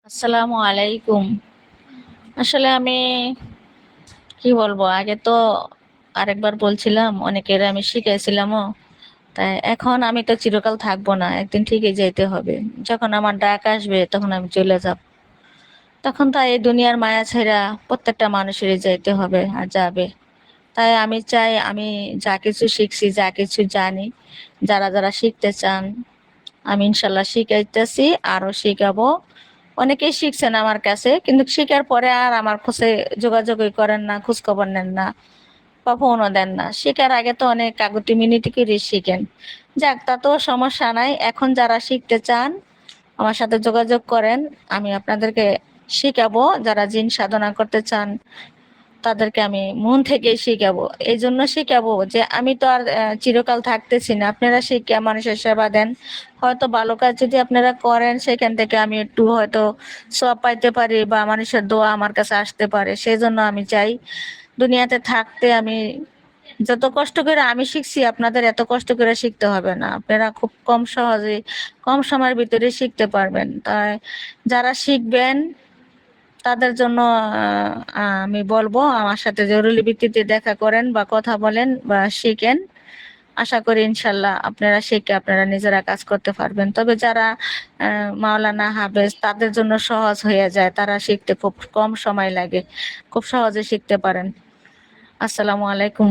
আসসালামু আলাইকুম। আসলে আমি কি বলবো, আগে তো আরেকবার বলছিলাম, অনেকের আমি শিখাইছিলামও। তাই এখন আমি তো চিরকাল থাকবো না, একদিন ঠিকই যেতে হবে। যখন আমার ডাক আসবে তখন আমি চলে যাব। তখন তো এই দুনিয়ার মায়া ছেড়া প্রত্যেকটা মানুষেরই যাইতে হবে আর যাবে। তাই আমি চাই, আমি যা কিছু শিখছি, যা কিছু জানি, যারা যারা শিখতে চান, আমি ইনশাল্লাহ শিখাইতেছি, আরো শিখাবো। অনেকেই শিখছেন আমার কাছে, কিন্তু শিখার পরে আর আমার কাছে যোগাযোগই করেন না, খোঁজ খবর নেন না বা ফোনও দেন না। শিখার আগে তো অনেক কাগতি মিনিটি করে শিখেন। যাক, তা তো সমস্যা নাই। এখন যারা শিখতে চান আমার সাথে যোগাযোগ করেন, আমি আপনাদেরকে শিখাবো। যারা জিন সাধনা করতে চান তাদেরকে আমি মন থেকে শিখাবো। এই জন্য শিখাবো যে আমি তো আর চিরকাল থাকতেছি না। আপনারা শিখে মানুষের সেবা দেন, হয়তো ভালো কাজ যদি আপনারা করেন, সেখান থেকে আমি একটু হয়তো সওয়াব পাইতে পারি বা মানুষের দোয়া আমার কাছে আসতে পারে। সেই জন্য আমি চাই দুনিয়াতে থাকতে আমি যত কষ্ট করে আমি শিখছি, আপনাদের এত কষ্ট করে শিখতে হবে না। আপনারা খুব কম সহজে, কম সময়ের ভিতরে শিখতে পারবেন। তাই যারা শিখবেন তাদের জন্য আমি বলবো আমার সাথে জরুরি ভিত্তিতে দেখা করেন বা কথা বলেন বা শিখেন। আশা করি ইনশাল্লাহ আপনারা শিখে আপনারা নিজেরা কাজ করতে পারবেন। তবে যারা মাওলানা হাফেজ, তাদের জন্য সহজ হয়ে যায়, তারা শিখতে খুব কম সময় লাগে, খুব সহজে শিখতে পারেন। আসসালামু আলাইকুম।